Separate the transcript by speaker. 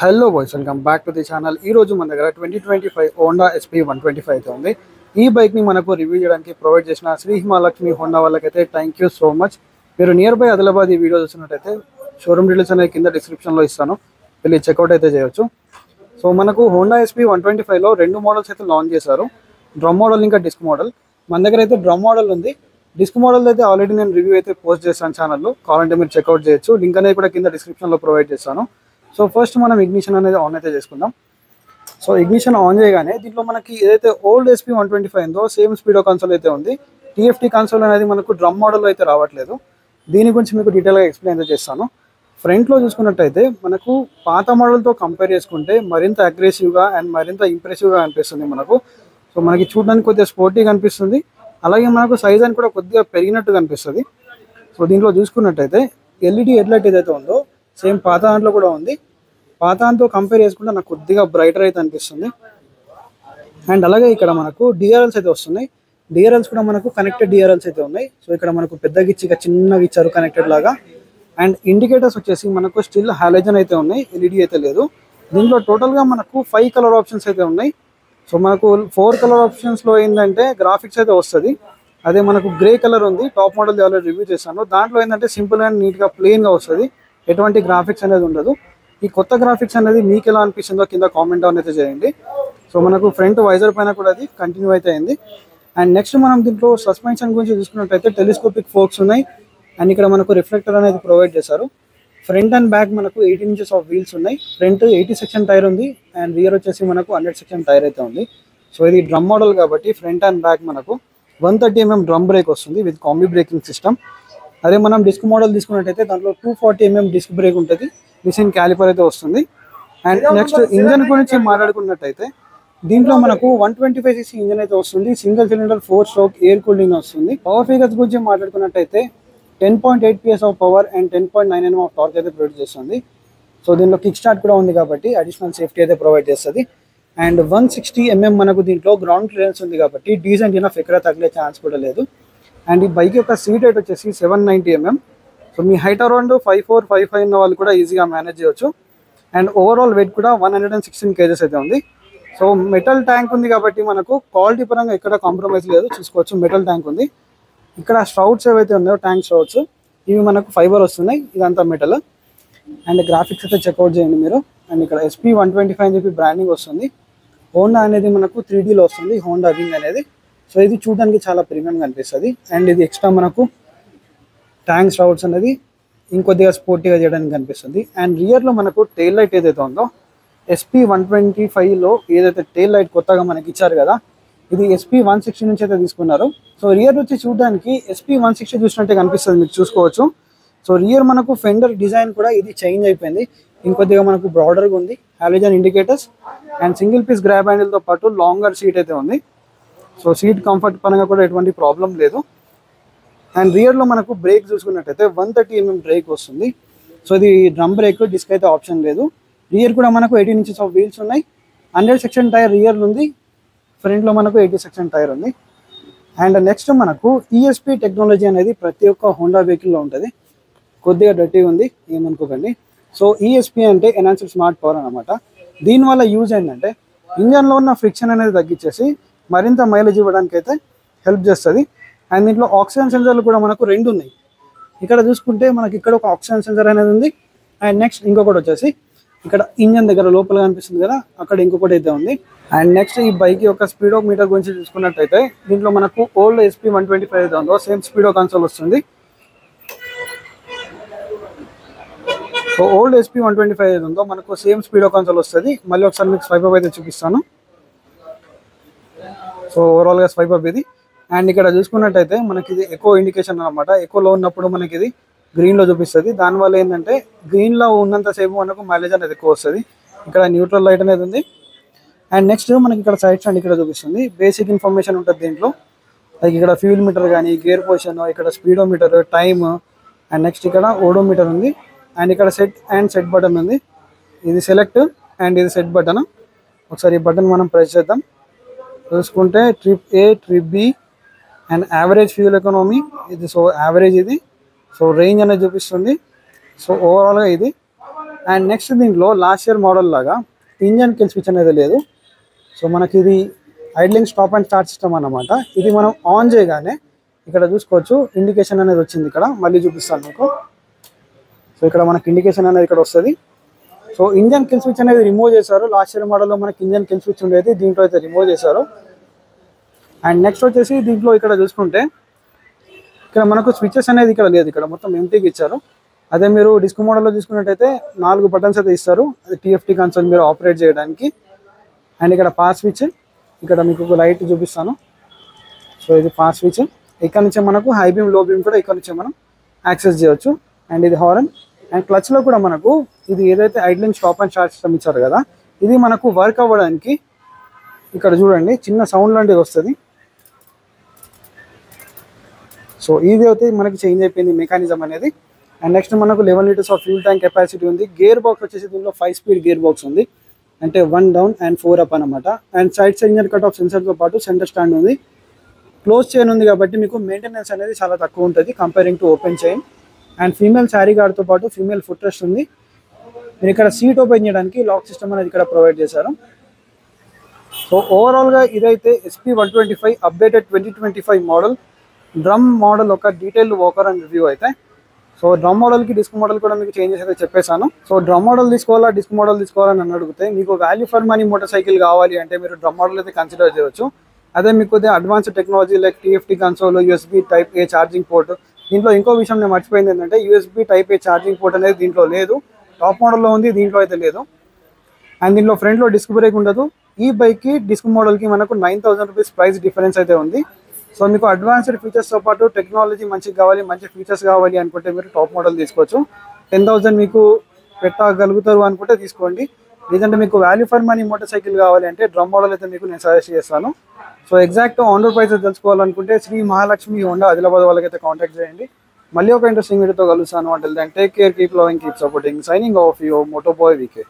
Speaker 1: Hello boys, welcome back to the channel. ఈ రోజు మన దగ్గర 2025 హోండా SP 125 అయితే ఉంది. ఈ బైక్ని మనకు రివ్యూ చేయడానికి ప్రొవైడ్ చేసిన శ్రీ హిమాలక్ష్మి హోండా వాళ్ళకైతే థ్యాంక్ యూ సో మచ్. మీరు నియర్ బై ఆదిలాబాద్ ఈ వీడియో చూసినట్టయితే షోరూమ్ డీటెయిల్స్ అనేది కింద డిస్క్రిప్షన్లో ఇస్తాను, వెళ్ళి చెక్అవుట్ అయితే చేయొచ్చు. సో మనకు హోండా SP 125లో రెండు మోడల్స్ అయితే లాంచ్ చేశారు, డ్రమ్ మోడల్ ఇంకా డిస్క్ మోడల్. మన దగ్గర అయితే డ్రమ్ మోడల్ ఉంది. డిస్క్ మోడల్ అయితే ఆల్రెడీ నేను రివ్యూ అయితే పోస్ట్ చేశాను ఛానల్లో, కావాలంటే మీరు చెక్అవుట్ చేయొచ్చు. లింక్ అనేది కూడా కింద డిస్క్రిప్షన్లో ప్రొవైడ్ చేస్తాను. సో ఫస్ట్ మనం ఇగ్నిషన్ అనేది ఆన్ అయితే చేసుకుందాం. సో ఇగ్నిషన్ ఆన్ చేయగానే దీంట్లో మనకి ఏదైతే ఓల్డ్ SP 125 ఉందో సేమ్ స్పీడో కన్సోల్ అయితే ఉంది. TFT కన్సోల్ అనేది మనకు డ్రమ్ మోడల్లో అయితే రావట్లేదు. దీని గురించి మీకు డీటెయిల్గా ఎక్స్ప్లెయిన్ అయితే చేస్తాను. ఫ్రంట్లో చూసుకున్నట్టయితే మనకు పాత మోడల్తో కంపేర్ చేసుకుంటే మరింత అగ్రెసివ్గా అండ్ మరింత ఇంప్రెసివ్గా అనిపిస్తుంది మనకు. సో మనకి చూడడానికి కొద్దిగా స్పోర్టీగా అనిపిస్తుంది, అలాగే మనకు సైజ్ అని కూడా కొద్దిగా పెరిగినట్టుగా అనిపిస్తుంది. సో దీంట్లో చూసుకున్నట్టయితే LED హెడ్లైట్ ఏదైతే ఉందో సేమ్ పాత దాంట్లో కూడా ఉంది. పాత దాంతో కంపేర్ చేసుకుంటే నాకు కొద్దిగా బ్రైటర్ అయితే అనిపిస్తుంది. అండ్ అలాగే ఇక్కడ మనకు DRLs అయితే వస్తున్నాయి. DRLs కూడా మనకు కనెక్టెడ్ DRLs అయితే ఉన్నాయి. సో ఇక్కడ మనకు పెద్దగా ఇచ్చి చిన్నగా ఇచ్చారు కనెక్టెడ్ లాగా. అండ్ ఇండికేటర్స్ వచ్చేసి మనకు స్టిల్ హాలోజన్ అయితే ఉన్నాయి, LED అయితే లేదు. దీంట్లో టోటల్గా మనకు 5 కలర్ ఆప్షన్స్ అయితే ఉన్నాయి. సో మనకు 4 కలర్ ఆప్షన్స్లో ఏంటంటే గ్రాఫిక్స్ అయితే వస్తుంది. అదే మనకు గ్రే కలర్ ఉంది, టాప్ మోడల్ ఆల్రెడీ రివ్యూ చేశాను. దాంట్లో ఏంటంటే సింపుల్ అండ్ నీట్గా ప్లెయిన్గా వస్తుంది, ఎటువంటి గ్రాఫిక్స్ అనేది ఉండదు. ఈ కొత్త గ్రాఫిక్స్ అనేది మీకు ఎలా అనిపిస్తుందో కింద కామెంట్ డౌన్ అయితే చేయండి. సో మనకు ఫ్రంట్ వైజర్ పైన కూడా అది కంటిన్యూ అయితే అయింది. అండ్ నెక్స్ట్ మనం దీంట్లో సస్పెన్షన్ గురించి చూసుకున్నట్టయితే టెలిస్కోపిక్ ఫోక్స్ ఉన్నాయి. అండ్ ఇక్కడ మనకు రిఫ్లెక్టర్ అనేది ప్రొవైడ్ చేశారు. ఫ్రంట్ అండ్ బ్యాక్ మనకు 18 ఇంచెస్ ఆఫ్ వీల్స్ ఉన్నాయి. ఫ్రంట్ 80 సెక్షన్ టైర్ ఉంది అండ్ రియర్ వచ్చేసి మనకు 100 సెక్షన్ టైర్ అయితే ఉంది. సో ఇది డ్రమ్ మోడల్ కాబట్టి ఫ్రంట్ అండ్ బ్యాక్ మనకు 130 mm డ్రమ్ బ్రేక్ వస్తుంది విత్ కాంబీ బ్రేకింగ్ సిస్టమ్. అదే మనం డిస్క్ మోడల్ తీసుకున్నట్టయితే దాంట్లో 240 mm డిస్క్ బ్రేక్ ఉంటుంది, మిషన్ క్యాలిపర్ అయితే వస్తుంది. అండ్ నెక్స్ట్ ఇంజన్ గురించి మాట్లాడుకున్నట్టయితే దీంట్లో మనకు 125cc ఇంజన్ అయితే వస్తుంది. Single cylinder 4 stroke air cooling వస్తుంది. పవర్ ఫిగర్స్ గురించి మాట్లాడుకున్నట్టయితే 10.8 PS of power and 10.9 Nm of torque అయితే ప్రొడ్యూస్ చేస్తుంది. సో దీంట్లో కిక్ స్టార్ట్ కూడా ఉంది కాబట్టి అడిషనల్ సేఫ్టీ అయితే ప్రొవైడ్ చేస్తుంది. అండ్ 160 mm మనకు దీంట్లో గ్రౌండ్ క్లియరెన్స్ ఉంది కాబట్టి డీసెంట్ ఇనఫ్ ఎక్కడ తగిలే ఛాన్స్ కూడా లేదు. అండ్ ఈ బైక్ యొక్క సీట్ హైట్ వచ్చేసి 790 mm. సో మీ హైట్ అరౌండ్ 5'4", 5'5" ఉన్న వాళ్ళు కూడా ఈజీగా మేనేజ్ చేయొచ్చు. అండ్ ఓవరాల్ వెయిట్ కూడా 116 kgs అయితే ఉంది. సో మెటల్ ట్యాంక్ ఉంది కాబట్టి మనకు క్వాలిటీ పరంగా ఎక్కడ కాంప్రమైజ్ లేదు, చూసుకోవచ్చు. మెటల్ ట్యాంక్ ఉంది. ఇక్కడ స్ట్రౌట్స్ ఏవైతే ఉన్నాయో ట్యాంక్ స్ట్రౌట్స్ ఇవి మనకు ఫైబర్ వస్తున్నాయి, ఇదంతా మెటల్. అండ్ గ్రాఫిక్స్ అయితే చెక్అవుట్ చేయండి మీరు. అండ్ ఇక్కడ SP 125 అని చెప్పి బ్రాండింగ్ వస్తుంది. హోండా అనేది మనకు 3Dలో వస్తుంది, హోండా వింగ్ అనేది. సో ఇది చూడడానికి చాలా ప్రీమియంగా అనిపిస్తుంది. అండ్ ఇది ఎక్స్ట్రా మనకు ట్యాంక్ స్ట్రౌట్స్ అనేది ఇంకొద్దిగా స్పోర్టీగా చేయడానికి కనిపిస్తుంది. అండ్ రియర్లో మనకు టెయిల్ లైట్ ఏదైతే ఉందో SP 125లో ఏదైతే టెయిల్ లైట్ కొత్తగా మనకి ఇచ్చారు కదా, ఇది SP 160 నుంచి అయితే తీసుకున్నారు. సో రియర్ వచ్చి చూడడానికి SP 160 చూసినట్టే కనిపిస్తుంది, మీరు చూసుకోవచ్చు. సో రియర్ మనకు ఫెండర్ డిజైన్ కూడా ఇది చేంజ్ అయిపోయింది, ఇంకొద్దిగా మనకు బ్రాడర్గా ఉంది. Halogen indicators and single piece grab హ్యాండిల్తో పాటు లాంగర్ సీట్ అయితే ఉంది. సో సీట్ కంఫర్ట్ పరంగా కూడా ఎటువంటి ప్రాబ్లం లేదు. అండ్ రియర్లో మనకు బ్రేక్ చూసుకున్నట్టయితే 130 mm బ్రేక్ వస్తుంది. సో ఇది డ్రమ్ బ్రేక్, డిస్క్ అయితే ఆప్షన్ లేదు. రియర్ కూడా మనకు 18 ఇంచెస్ ఆఫ్ వీల్స్ ఉన్నాయి. 100 సెక్షన్ టైర్ రియర్ ఉంది, ఫ్రంట్లో మనకు 80 సెక్షన్ టైర్ ఉంది. అండ్ నెక్స్ట్ మనకు ESP టెక్నాలజీ అనేది ప్రతి ఒక్క హోండా వెహికల్లో ఉంటుంది. కొద్దిగా డర్టీగా ఉంది, ఏమనుకోకండి. సో ESP అంటే ఎన్హాన్స్డ్ స్మార్ట్ పవర్ అనమాట. దీనివల్ల యూజ్ ఏంటంటే ఇంజన్లో ఉన్న ఫ్రిక్షన్ అనేది తగ్గించేసి మరింత మైలేజ్ ఇవ్వడానికి అయితే హెల్ప్ చేస్తుంది. అండ్ దీంట్లో ఆక్సిజన్ సెన్సర్లు కూడా మనకు 2 ఉన్నాయి. ఇక్కడ చూసుకుంటే మనకి ఇక్కడ ఒక ఆక్సిజన్ సెన్సర్ అనేది ఉంది. అండ్ నెక్స్ట్ ఇంకొకటి వచ్చేసి ఇక్కడ ఇంజన్ దగ్గర లోపల కనిపిస్తుంది కదా, అక్కడ ఇంకొకటి అయితే ఉంది. అండ్ నెక్స్ట్ ఈ బైక్ యొక్క స్పీడో మీటర్ గురించి చూసుకున్నట్టయితే దీంట్లో మనకు ఓల్డ్ SP 125 అయితే ఉందో సేమ్ స్పీడో కన్సోల్ వస్తుంది. సో ఓల్డ్ SP 125 అయితే ఉందో మనకు సేమ్ స్పీడో కన్సోల్ వస్తుంది. మళ్ళీ ఒకసారి మీకు స్వైప్ అప్ అయితే చూపిస్తాను. సో ఓవరాల్గా స్వైప్ అప్ ఇది. అండ్ ఇక్కడ చూసుకున్నట్టయితే మనకి ఇది ఎకో ఇండికేషన్ అనమాట. ఎకోలో ఉన్నప్పుడు మనకి ఇది గ్రీన్లో చూపిస్తుంది. దానివల్ల ఏంటంటే గ్రీన్లో ఉన్నంతసేపు మనకు మైలేజ్ అనేది ఎక్కువ వస్తుంది. ఇక్కడ న్యూట్రల్ లైట్ అనేది ఉంది. అండ్ నెక్స్ట్ మనకి ఇక్కడ సైడ్ స్టాండ్ ఇక్కడ చూపిస్తుంది. బేసిక్ ఇన్ఫర్మేషన్ ఉంటుంది దీంట్లో, లైక్ ఇక్కడ ఫ్యూల్ మీటర్ కానీ, గేర్ పొజిషన్, ఇక్కడ speedometer, time. And next ఇక్కడ ఓడోమీటర్ ఉంది. అండ్ ఇక్కడ సెట్ బటన్ ఉంది. ఇది సెలెక్ట్ అండ్ ఇది సెట్ బటన్. ఒకసారి ఈ బటన్ మనం ప్రెస్ చేద్దాం. చూసుకుంటే trip A, trip B and average fuel economy ఇది. సో యావరేజ్ ఇది. సో రేంజ్ అనేది చూపిస్తుంది. సో ఓవరాల్గా ఇది. అండ్ నెక్స్ట్ దీంట్లో లాస్ట్ ఇయర్ మోడల్ లాగా ఇంజన్ కిల్ స్విచ్ అనేది లేదు. సో మనకి ఇది idling stop and start system అన్నమాట. ఇది మనం ఆన్ చేయగానే ఇక్కడ చూసుకోవచ్చు ఇండికేషన్ అనేది వచ్చింది. ఇక్కడ మళ్ళీ చూపిస్తాను మీకు. సో ఇక్కడ మనకి ఇండికేషన్ అనేది ఇక్కడ వస్తుంది. సో ఇంజన్ కిల్ స్విచ్ అనేది రిమూవ్ చేశారు. లాస్ట్ ఇయర్ మోడల్లో మనకి ఇంజన్ కిల్ స్విచ్ ఉండేది, దీంట్లో అయితే రిమూవ్ చేశారు. అండ్ నెక్స్ట్ వచ్చేసి దీంట్లో ఇక్కడ చూసుకుంటే ఇక్కడ మనకు స్విచెస్ అనేది ఇక్కడ లేదు, ఇక్కడ మొత్తం ఎంటీగా ఇచ్చారు. అదే మీరు డిస్క్ మోడల్లో చూసుకున్నట్టయితే 4 బటన్స్ అయితే ఇస్తారు. అది టీఎఫ్టీ కన్సోల్ మీరు ఆపరేట్ చేయడానికి. అండ్ ఇక్కడ పాస్ స్విచ్, ఇక్కడ మీకు ఒక లైట్ చూపిస్తాను. సో ఇది పాస్ స్విచ్. ఇక్కడ నుంచే మనకు హై బీమ్ లో బీమ్ కూడా ఇక్కడ నుంచే మనం యాక్సెస్ చేయొచ్చు. అండ్ ఇది హార్న్. అండ్ క్లచ్లో కూడా మనకు ఇది ఏదైతే idling stop and start system ఇచ్చారు కదా, ఇది మనకు వర్క్ అవ్వడానికి ఇక్కడ చూడండి చిన్న సౌండ్ లాంటిది వస్తుంది. సో ఇది అయితే మనకి చేంజ్ అయిపోయింది మెకానిజం అనేది. అండ్ నెక్స్ట్ మనకు 11 litres of fuel tank capacity ఉంది. గేర్ బాక్స్ వచ్చేసి దీంట్లో 5 స్పీడ్ గేర్ బాక్స్ ఉంది, అంటే 1 డౌన్ అండ్ 4 అప్ అనమాట. And side sensor cut off సెన్సర్తో పాటు సెంటర్ స్టాండ్ ఉంది. క్లోజ్ చైన్ ఉంది కాబట్టి మీకు మెయింటెనెన్స్ అనేది చాలా తక్కువ ఉంటుంది comparing to open chain. And female sari గార్డ్తో పాటు ఫీమేల్ ఫుట్ రెస్ట్ ఉంది. మీరు ఇక్కడ సీట్ ఓపెన్ చేయడానికి లాక్ సిస్టమ్ అనేది ఇక్కడ ప్రొవైడ్ చేశారు. సో ఓవరాల్గా ఇదైతే SP125 updated 2025 model drum model ఒక డీటెయిల్డ్ వాకర్ అండ్ రివ్యూ అయితే. సో డ్రమ్ మోడల్కి డిస్క్ మోడల్ కూడా మీకు చేంజెస్ అయితే చెప్పేశాను. సో డ్రమ్ మోడల్ తీసుకోవాలా డిస్క్ మోడల్ తీసుకోవాలని నన్ను అడిగితే మీకు value for money motor cycle కావాలి అంటే మీరు డ్రమ్ మోడల్ అయితే కన్సిడర్ చేయవచ్చు. అదే మీకు advanced technology like TFT console, USB type A charging port. దీంట్లో ఇంకో విషయం నేను మర్చిపోయింది ఏంటంటే USB type A charging port అనేది దీంట్లో లేదు. టాప్ మోడల్లో ఉంది, దీంట్లో అయితే లేదు. అండ్ దీంట్లో ఫ్రంట్లో డిస్క్ బ్రేక్ ఉండదు. ఈ బైక్కి డిస్క్ మోడల్కి మనకు 9,000 రూపీస్ ప్రైస్ డిఫరెన్స్ అయితే ఉంది. సో మీకు అడ్వాన్స్డ్ ఫీచర్స్తో పాటు టెక్నాలజీ మంచిగా కావాలి, మంచి ఫీచర్స్ కావాలి అనుకుంటే మీరు టాప్ మోడల్ తీసుకోవచ్చు. 10,000 మీకు పెట్టగలుగుతారు అనుకుంటే తీసుకోండి. లేదంటే మీకు value for money motor cycle కావాలి అంటే డ్రమ్ మోడల్ అయితే మీకు నేను సజెస్ట్ చేస్తాను. So exact on road prices తెలుసుకోవాలనుకుంటే శ్రీ మహాలక్ష్మి హోండా ఆదిలాబాద్ వాళ్ళకైతే కాంటాక్ట్ చేయండి. మళ్ళీ ఒక ఇంట్రెస్టింగ్ వీడియోతో కలుస్తాను. అంటే then take care, keep loving, keep supporting. Signing off your moto boy VK.